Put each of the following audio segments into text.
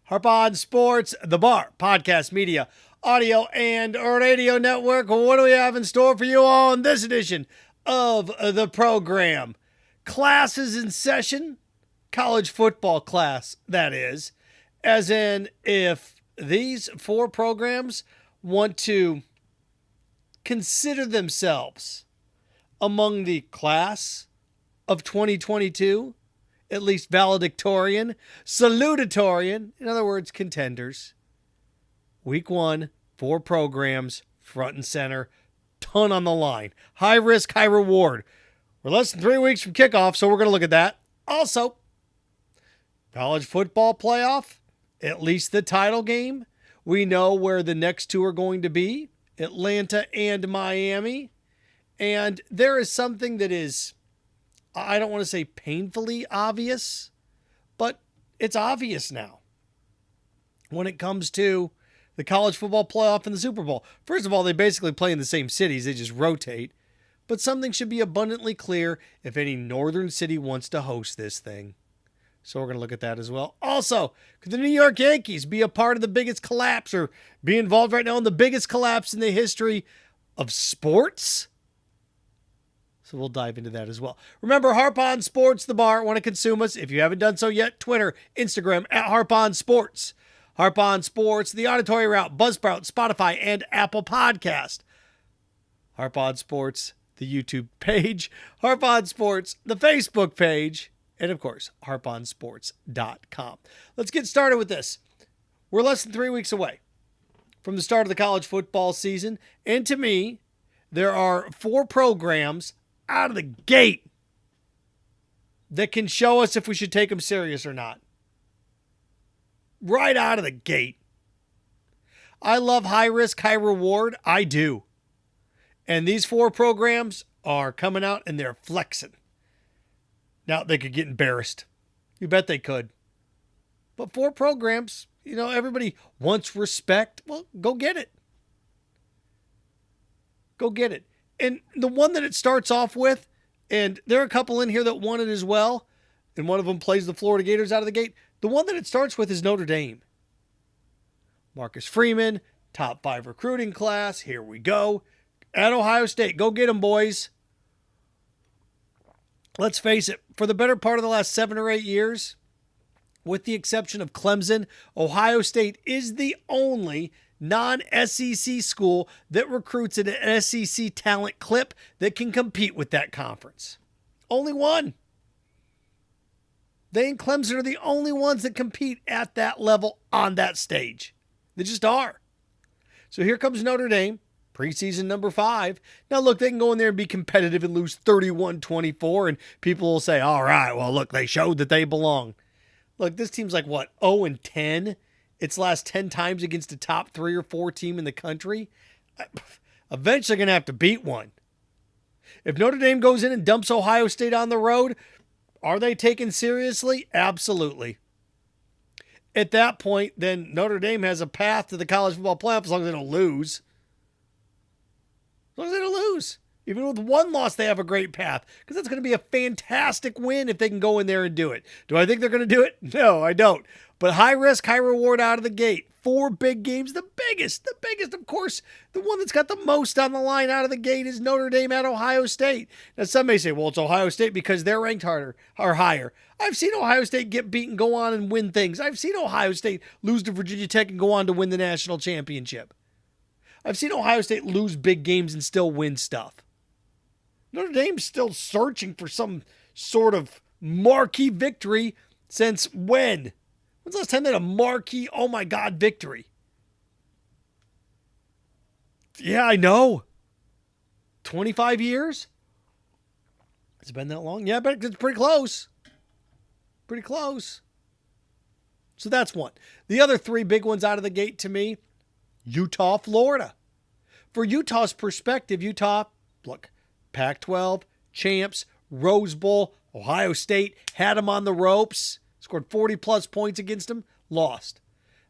Harp On Sports, The Bar, podcast media, audio, and radio network. What do we have in store for you on this edition of the program? Classes in session, college football class, that is. As in, if these four programs want to consider themselves among the class of 2022, at least valedictorian, salutatorian, in other words, contenders. Week 1, 4 programs, front and center, ton on the line. High risk, high reward. We're less than 3 weeks from kickoff, so we're going to look at that. Also, college football playoff, at least the title game. We know where the next two are going to be, Atlanta and Miami. And there is something that is, I don't want to say painfully obvious, but it's obvious now when it comes to the college football playoff and the Super Bowl. First of all, they basically play in the same cities. They just rotate. But something should be abundantly clear if any northern city wants to host this thing. So we're going to look at that as well. Also, could the New York Yankees be a part of the biggest collapse or be involved right now in the biggest collapse in the history of sports? So we'll dive into that as well. Remember, Harp On Sports, The Bar. Want to consume us? If you haven't done so yet, Twitter, Instagram, at Harp On Sports. Harp On Sports, the auditory route, Buzzsprout, Spotify, and Apple Podcast. Harp On Sports, the YouTube page. Harp On Sports, the Facebook page. And, of course, harponsports.com. Let's get started with this. We're less than 3 weeks away from the start of the college football season. And to me, there are 4 programs out of the gate that can show us if we should take them serious or not. Right out of the gate. I love high risk, high reward. I do. And these 4 programs are coming out and they're flexing. Now, they could get embarrassed. You bet they could. But 4 programs, everybody wants respect. Well, go get it. Go get it. And the one that it starts off with, and there are a couple in here that want it as well, and one of them plays the Florida Gators out of the gate. The one that it starts with is Notre Dame. Marcus Freeman, top 5 recruiting class. Here we go. At Ohio State. Go get them, boys. Let's face it, for the better part of the last 7 or 8 years, with the exception of Clemson, Ohio State is the only non-SEC school that recruits at an SEC talent clip that can compete with that conference. Only one. They and Clemson are the only ones that compete at that level on that stage. They just are. So here comes Notre Dame, preseason number 5. Now look, they can go in there and be competitive and lose 31-24, and people will say, all right, well look, they showed that they belong. Look, this team's like, 0-10? Its last 10 times against a top 3 or 4 team in the country. Eventually going to have to beat one. If Notre Dame goes in and dumps Ohio State on the road, are they taken seriously? Absolutely. At that point, then Notre Dame has a path to the college football playoff as long as they don't lose. As long as they don't lose. Even with one loss, they have a great path because that's going to be a fantastic win if they can go in there and do it. Do I think they're going to do it? No, I don't. But high risk, high reward out of the gate. 4 big games. The biggest, of course, the one that's got the most on the line out of the gate is Notre Dame at Ohio State. Now, some may say, well, it's Ohio State because they're ranked harder or higher. I've seen Ohio State get beaten, go on and win things. I've seen Ohio State lose to Virginia Tech and go on to win the national championship. I've seen Ohio State lose big games and still win stuff. Notre Dame's still searching for some sort of marquee victory since when? When's the last time they had a marquee, oh my God, victory? Yeah, I know. 25 years? Has it been that long? Yeah, but it's pretty close. Pretty close. So that's one. The other 3 big ones out of the gate to me, Utah, Florida. For Utah's perspective, Utah, look, Pac-12, champs, Rose Bowl, Ohio State had them on the ropes, scored 40-plus points against them, lost.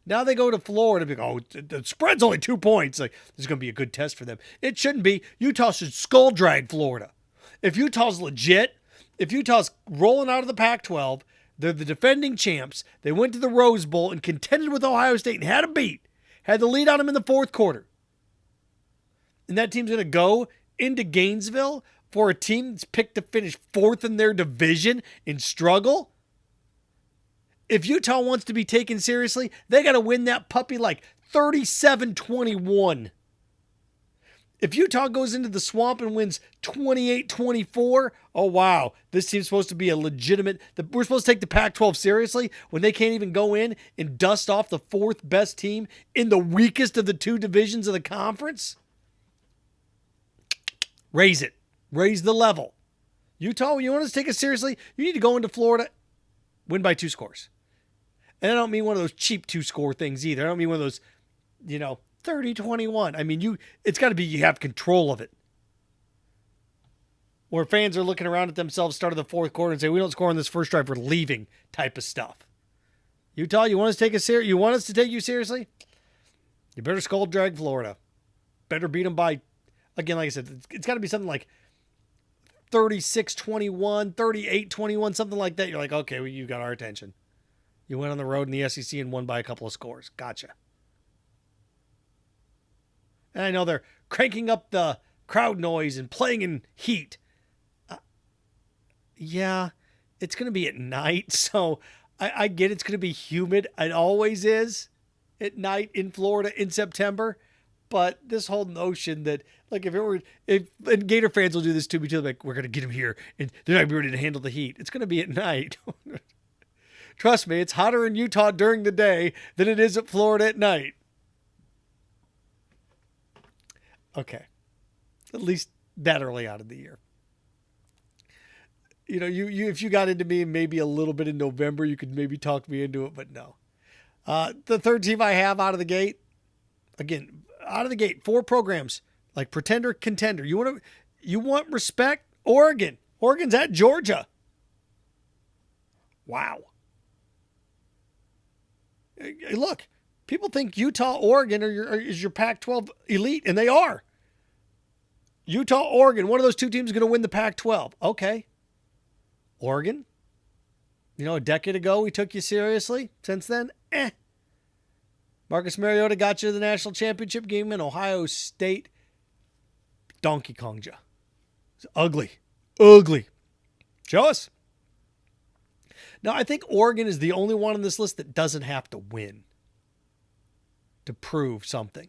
Now they go to Florida and go, the spread's only 2 points. Like, this is going to be a good test for them. It shouldn't be. Utah should skull drag Florida. If Utah's legit, if Utah's rolling out of the Pac-12, They're the defending champs. They went to the Rose Bowl and contended with Ohio State and had a beat. Had the lead on them in the fourth quarter. And that team's going to go into Gainesville for a team that's picked to finish fourth in their division and struggle? If Utah wants to be taken seriously, they got to win that puppy like 37-21. If Utah goes into the swamp and wins 28-24, oh wow, this team's supposed to be a legitimate, we're supposed to take the Pac-12 seriously when they can't even go in and dust off the fourth best team in the weakest of the two divisions of the conference? Raise it. Raise the level. Utah, you want us to take it seriously? You need to go into Florida, win by 2 scores. And I don't mean one of those cheap 2-score things either. I don't mean one of those, 30-21. I mean, it's got to be you have control of it. Where fans are looking around at themselves, start of the fourth quarter, and say, we don't score on this first drive, we're leaving type of stuff. Utah, you want us to take us serious? You want us to take you seriously? You better skull drag Florida. Better beat them by, again, like I said, it's got to be something like 36-21, 38-21, something like that. You're like, okay, well, you got our attention. You went on the road in the SEC and won by a couple of scores. Gotcha. And I know they're cranking up the crowd noise and playing in heat. Yeah, it's going to be at night, so I get it's going to be humid. It always is at night in Florida in September. But this whole notion that, like, and Gator fans will do this to me too, like, we're going to get them here and they're not going to be ready to handle the heat. It's going to be at night. Trust me, it's hotter in Utah during the day than it is at Florida at night. Okay. At least that early out of the year. You if you got into me maybe a little bit in November, you could maybe talk me into it, but no. The third team I have out of the gate, again, out of the gate, 4 programs, like pretender, contender. You want respect? Oregon. Oregon's at Georgia. Wow. Hey, look, people think Utah, Oregon is your Pac-12 elite, and they are. Utah, Oregon, one of those two teams is going to win the Pac-12. Okay. Oregon, a decade ago we took you seriously. Since then, Marcus Mariota got you to the national championship game, and Ohio State Donkey Konged you. It's ugly. Ugly. Show us. Now, I think Oregon is the only one on this list that doesn't have to win to prove something.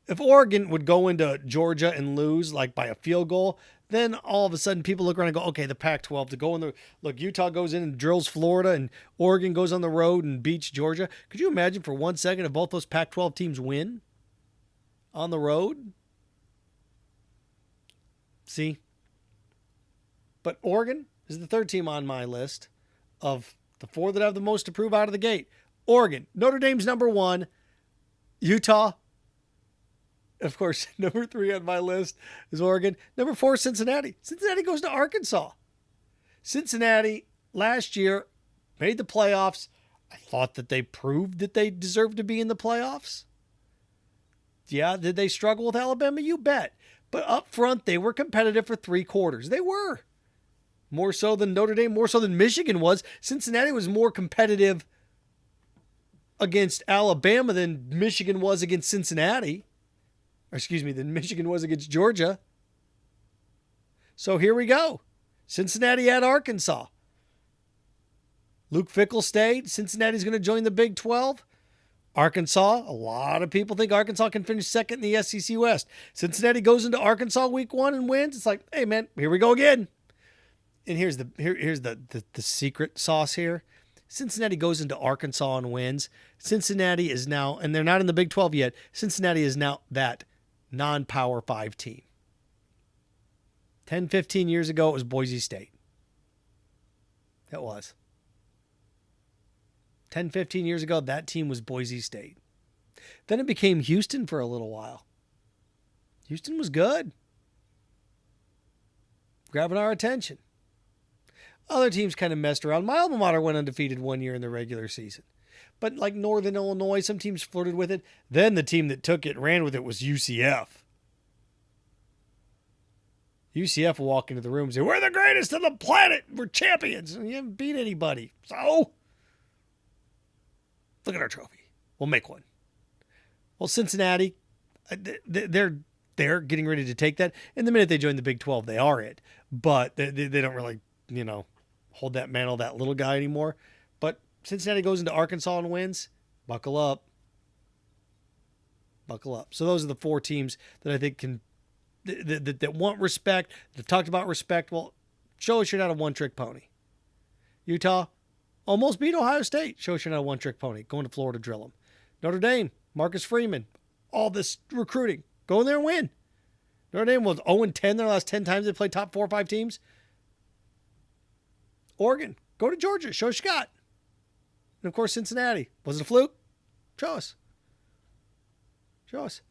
If Oregon would go into Georgia and lose, like by a field goal, then all of a sudden people look around and go, okay, the Pac-12 to go in the, look, Utah goes in and drills Florida and Oregon goes on the road and beats Georgia. Could you imagine for 1 second if both those Pac-12 teams win on the road? See? But Oregon is the third team on my list of the 4 that have the most to prove out of the gate. Oregon, Notre Dame's number 1, Utah, of course, number 3 on my list is Oregon. Number 4, Cincinnati. Cincinnati goes to Arkansas. Cincinnati last year made the playoffs. I thought that they proved that they deserved to be in the playoffs. Yeah, did they struggle with Alabama? You bet. But up front, they were competitive for 3 quarters. They were. More so than Notre Dame, more so than Michigan was. Cincinnati was more competitive against Alabama than Michigan was against Cincinnati. Than Michigan was against Georgia. So here we go. Cincinnati at Arkansas. Luke Fickell stayed. Cincinnati's going to join the Big 12. Arkansas, a lot of people think Arkansas can finish second in the SEC West. Cincinnati goes into Arkansas week 1 and wins. It's like, hey man, here we go again. And here's the secret sauce here. Cincinnati goes into Arkansas and wins. Cincinnati is now, and they're not in the Big 12 yet, Cincinnati is now that non-Power 5 team. 10, 15 years ago, it was Boise State. It was. 10, 15 years ago, that team was Boise State. Then it became Houston for a little while. Houston was good. Grabbing our attention. Other teams kind of messed around. My alma mater went undefeated 1 year in the regular season. But like Northern Illinois, some teams flirted with it. Then the team that took it and ran with it was UCF. UCF will walk into the room and say, we're the greatest on the planet. We're champions. And you haven't beat anybody. So, look at our trophy. We'll make one. Well, Cincinnati, they're getting ready to take that. And the minute they join the Big 12, they are it. But they don't really, hold that mantle, that little guy anymore. But Cincinnati goes into Arkansas and wins. Buckle up. Buckle up. So those are the four teams that I think can that want respect, that talked about respect. Well, show us you're not a one-trick pony. Utah almost beat Ohio State. Show us you're not a one-trick pony. Going to Florida, drill them. Notre Dame, Marcus Freeman, all this recruiting. Go in there and win. Notre Dame was 0-10 their last 10 times they played top 4 or 5 teams. Oregon, go to Georgia. Show us you got. And, of course, Cincinnati. Was it a fluke? Show us. Show us.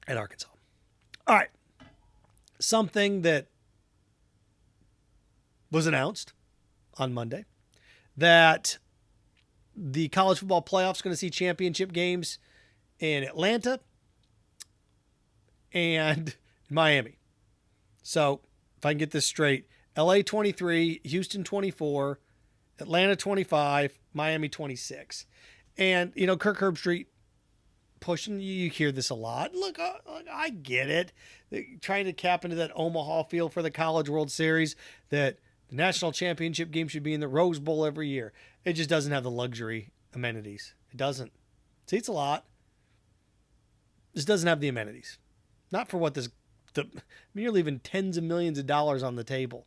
And Arkansas. All right. Something that was announced on Monday, that the college football playoffs are going to see championship games in Atlanta and Miami. So, if I can get this straight, LA 23, Houston 24, Atlanta 25, Miami 26. And, Kirk Herbstreit pushing, you hear this a lot. Look, I get it. They're trying to cap into that Omaha feel for the College World Series, that the national championship game should be in the Rose Bowl every year. It just doesn't have the luxury amenities. It doesn't. Seats a lot. This doesn't have the amenities. Not for what you're leaving tens of millions of dollars on the table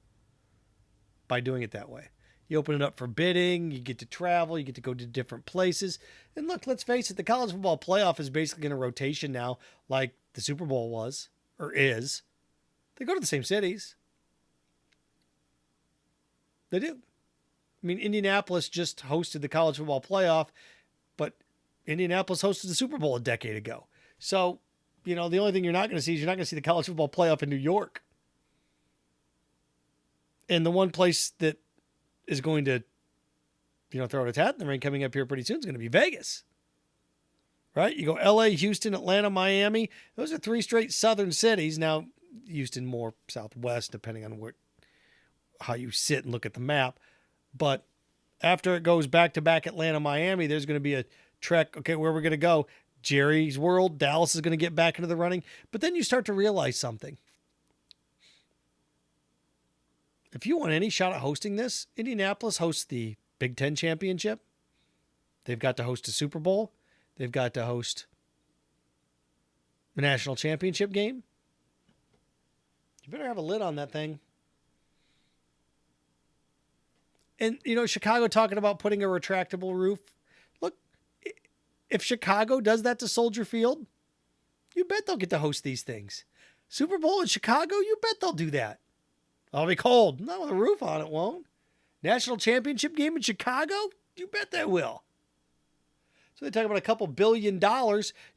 by doing it that way. You open it up for bidding, you get to travel, you get to go to different places. And look, let's face it, the college football playoff is basically in a rotation now, like the Super Bowl was, or is. They go to the same cities. They do. I mean, Indianapolis just hosted the college football playoff, but Indianapolis hosted the Super Bowl a decade ago. So, the only thing you're not going to see is you're not going to see the college football playoff in New York. And the one place that is going to, throw its hat in the ring coming up here pretty soon is going to be Vegas. Right? You go LA, Houston, Atlanta, Miami. Those are 3 straight southern cities. Now, Houston more southwest, depending on how you sit and look at the map. But after it goes back-to-back Atlanta, Miami, there's going to be a trek. Okay, where we're going to go? Jerry's World. Dallas is going to get back into the running. But then you start to realize something. If you want any shot at hosting this, Indianapolis hosts the Big Ten Championship. They've got to host a Super Bowl. They've got to host the National Championship game. You better have a lid on that thing. And, Chicago talking about putting a retractable roof. Look, if Chicago does that to Soldier Field, you bet they'll get to host these things. Super Bowl in Chicago, you bet they'll do that. I'll be cold. Not with a roof on it, won't. National championship game in Chicago? You bet they will. So they talk about a couple $2 billion. You're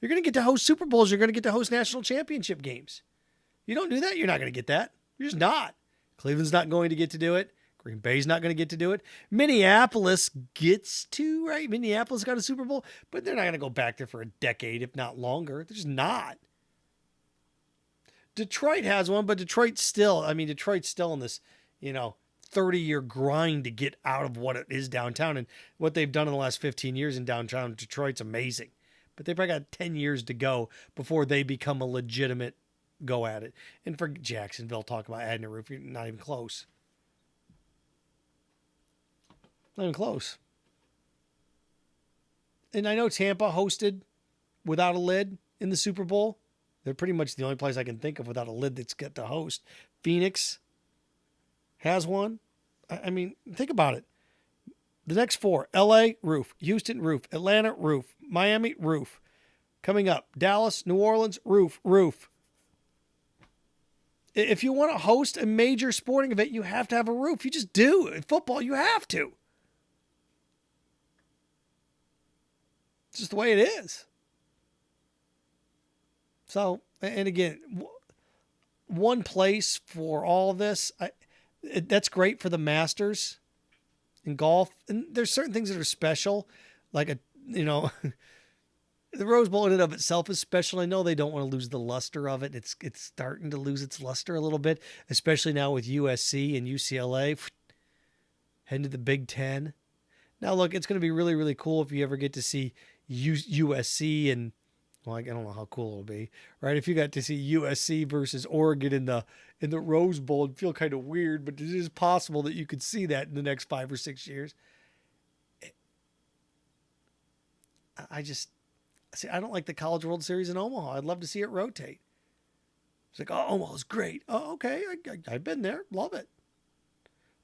going to get to host Super Bowls. You're going to get to host national championship games. You don't do that, you're not going to get that. You're just not. Cleveland's not going to get to do it. Green Bay's not going to get to do it. Minneapolis gets to, right? Minneapolis got a Super Bowl, but they're not going to go back there for a decade, if not longer. They're just not. Detroit has one, but Detroit's still in this, 30-year grind to get out of what it is downtown. And what they've done in the last 15 years in downtown Detroit's amazing. But they've probably got 10 years to go before they become a legitimate go at it. And for Jacksonville, talk about adding a roof, you're not even close. Not even close. And I know Tampa hosted without a lid in the Super Bowl. They're pretty much the only place I can think of without a lid that's got to host. Phoenix has one. I mean, think about it. The next 4, LA, roof. Houston, roof. Atlanta, roof. Miami, roof. Coming up, Dallas, New Orleans, roof. If you want to host a major sporting event, you have to have a roof. You just do. In football, you have to. It's just the way it is. So, and again, one place for all of this, that's great for the Masters in golf. And there's certain things that are special, like The Rose Bowl in and of itself is special. I know they don't want to lose the luster of it. It's starting to lose its luster a little bit, especially now with USC and UCLA heading to the Big Ten. Now, look, it's going to be really, really cool if you ever get to see USC and, well, I don't know how cool it'll be, right? If you got to see USC versus Oregon in the Rose Bowl, it'd feel kind of weird, but it is possible that you could see that in the next 5 or 6 years. I don't like the College World Series in Omaha. I'd love to see it rotate. It's like, oh, Omaha's great. Oh, okay, I've been there. Love it.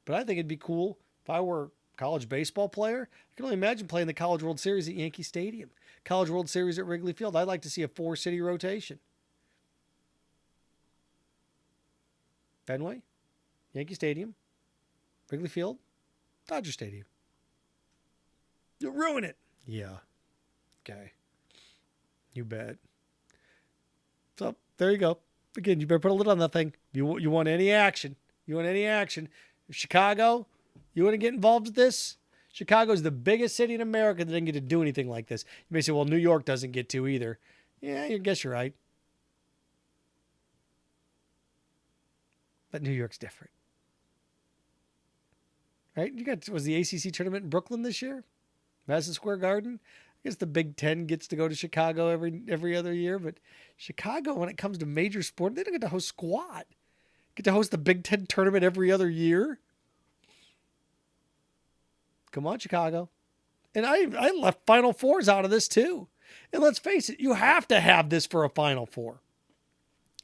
But I think it'd be cool if I were a college baseball player. I can only imagine playing the College World Series at Yankee Stadium. College World Series at Wrigley Field. I'd like to see a 4-city rotation. Fenway, Yankee Stadium, Wrigley Field, Dodger Stadium. You'll ruin it. Yeah. Okay. You bet. So there you go. Again, you better put a lid on that thing. You want any action. You want any action. Chicago, you want to get involved with this? Chicago's the biggest city in America that didn't get to do anything like this. You may say, well, New York doesn't get to either. Yeah, I guess you're right. But New York's different. Right? Was the ACC tournament in Brooklyn this year? Madison Square Garden? I guess the Big Ten gets to go to Chicago every other year, but Chicago, when it comes to major sport, they don't get to host squat. Get to host the Big Ten tournament every other year. Come on, Chicago. And I left Final Fours out of this too. And let's face it, you have to have this for a Final Four.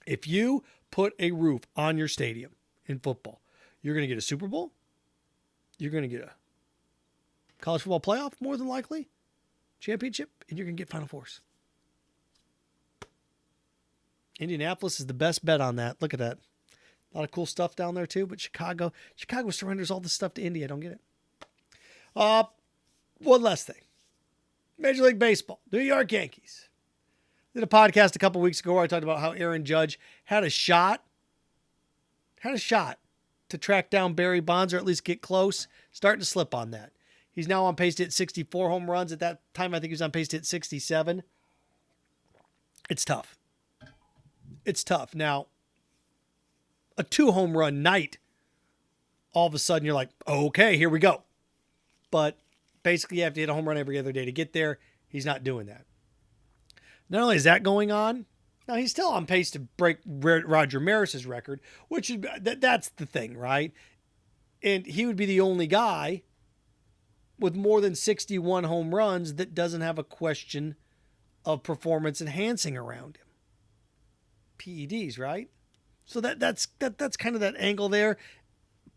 If you put a roof on your stadium in football, you're going to get a Super Bowl. You're going to get a college football playoff, more than likely, championship, and you're going to get Final Fours. Indianapolis is the best bet on that. Look at that. A lot of cool stuff down there too, but Chicago surrenders all this stuff to Indy. I don't get it. One last thing. Major League Baseball, New York Yankees. Did a podcast a couple weeks ago where I talked about how Aaron Judge had a shot to track down Barry Bonds or at least get close. Starting to slip on that. He's now on pace to hit 64 home runs. At that time, I think he was on pace to hit 67. It's tough. It's tough. Now, a 2-home run night, all of a sudden you're like, okay, here we go. But basically you have to hit a home run every other day to get there. He's not doing that. Not only is that going on, now he's still on pace to break Roger Maris's record, which is, that's the thing, right? And he would be the only guy with more than 61 home runs that doesn't have a question of performance enhancing around him. PEDs, right? So that's kind of that angle there.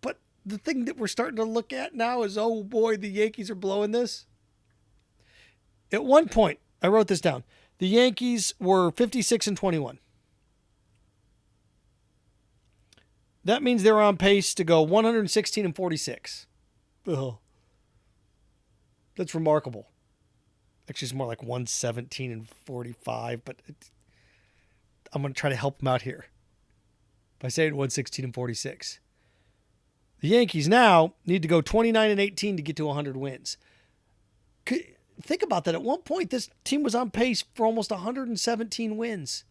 But the thing that we're starting to look at now is, oh boy, the Yankees are blowing this. At one point, I wrote this down. The Yankees were 56-21. That means they were on pace to go 116-46. Oh, that's remarkable. Actually, it's more like 117-45, but I'm going to try to help them out here by saying 116-46. The Yankees now need to go 29-18 to get to 100 wins. Think about that. At one point, this team was on pace for almost 117 wins.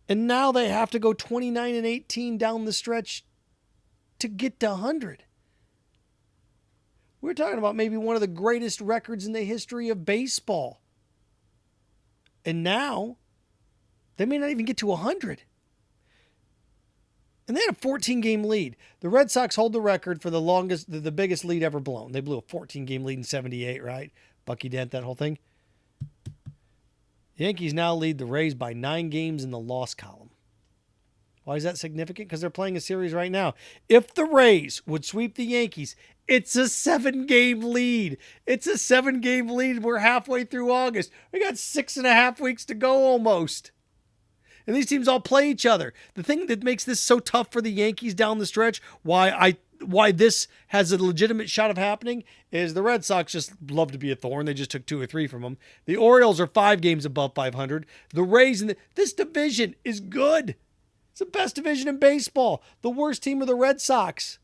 And now they have to go 29-18 down the stretch to get to 100. We're talking about maybe one of the greatest records in the history of baseball. And now, they may not even get to 100. And they had a 14-game lead. The Red Sox hold the record for the biggest lead ever blown. They blew a 14-game lead in 78, right? Bucky Dent, that whole thing. The Yankees now lead the Rays by 9 games in the loss column. Why is that significant? Because they're playing a series right now. If the Rays would sweep the Yankees, it's a 7-game lead. It's a 7-game lead. We're halfway through August. We got 6.5 weeks to go almost. And these teams all play each other. The thing that makes this so tough for the Yankees down the stretch, why this has a legitimate shot of happening, is the Red Sox just love to be a thorn. They just took 2 or 3 from them. The Orioles are 5 games above 500. The Rays, this division is good. It's the best division in baseball. The worst team are the Red Sox.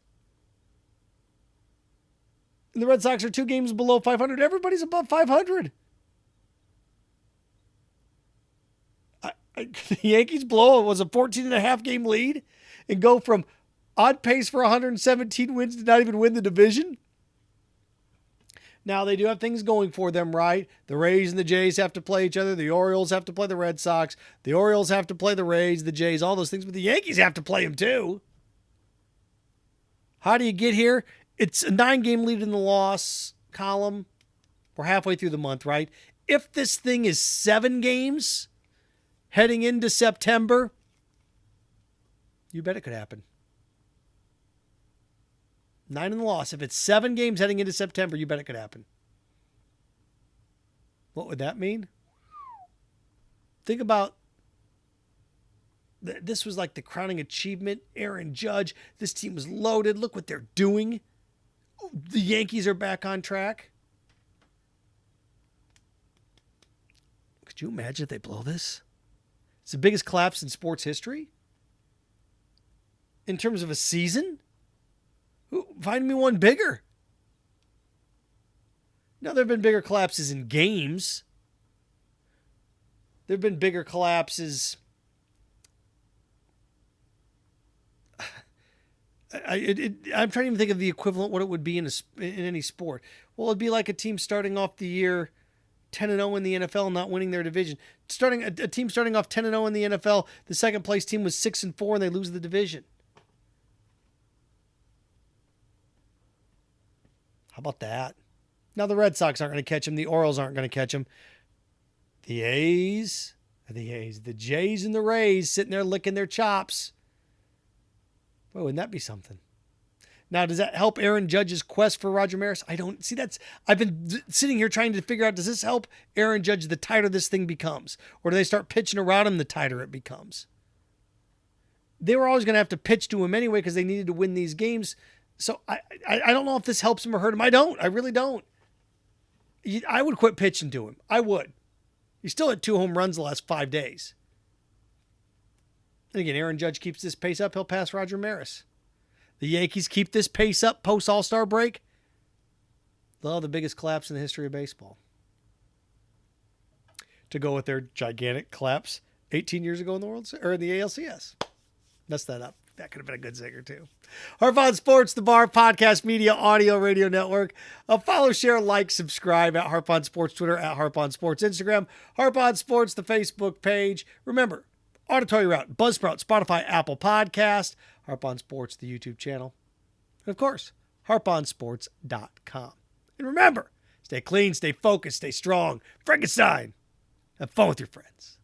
And the Red Sox are 2 games below 500. Everybody's above 500. The Yankees blow was a 14.5 game lead and go from on pace for 117 wins to not even win the division. Now, they do have things going for them, right? The Rays and the Jays have to play each other. The Orioles have to play the Red Sox. The Orioles have to play the Rays, the Jays, all those things. But the Yankees have to play them too. How do you get here? It's a 9-game lead in the loss column. We're halfway through the month, right? If this thing is 7 games heading into September, you bet it could happen. 9 in the loss. If it's 7 games heading into September, you bet it could happen. What would that mean? Think about, this was like the crowning achievement. Aaron Judge. This team was loaded. Look what they're doing. The Yankees are back on track. Could you imagine if they blow this? It's the biggest collapse in sports history. In terms of a season? Find me one bigger. Now, there have been bigger collapses in games. There have been bigger collapses. I'm trying to even think of the equivalent, what it would be in any sport. Well, it'd be like a team starting off the year 10-0 in the NFL and not winning their division. A team starting off 10-0 in the NFL, the second place team was 6-4 and they lose the division. How about that? Now, the Red Sox aren't going to catch him. The Orioles aren't going to catch him. The Jays and the Rays sitting there licking their chops. Boy, wouldn't that be something? Now, does that help Aaron Judge's quest for Roger Maris? I don't see. I've been sitting here trying to figure out, does this help Aaron Judge the tighter this thing becomes? Or do they start pitching around him the tighter it becomes? They were always going to have to pitch to him anyway because they needed to win these games. So I don't know if this helps him or hurt him. I don't. I really don't. I would quit pitching to him. I would. He still had 2 home runs the last 5 days. And again, Aaron Judge keeps this pace up, he'll pass Roger Maris. The Yankees keep this pace up post All-Star break, they'll have the biggest collapse in the history of baseball. To go with their gigantic collapse 18 years ago in the ALCS. Messed that up. That could have been a good zinger, too. Harp on Sports, the Bar Podcast Media Audio Radio Network. Follow, share, like, subscribe at Harp on Sports Twitter, at Harp on Sports Instagram, Harp on Sports, the Facebook page. Remember, Auditory Route, Buzzsprout, Spotify, Apple Podcast, Harp on Sports, the YouTube channel. And, of course, harponsports.com. And remember, stay clean, stay focused, stay strong. Frankenstein, have fun with your friends.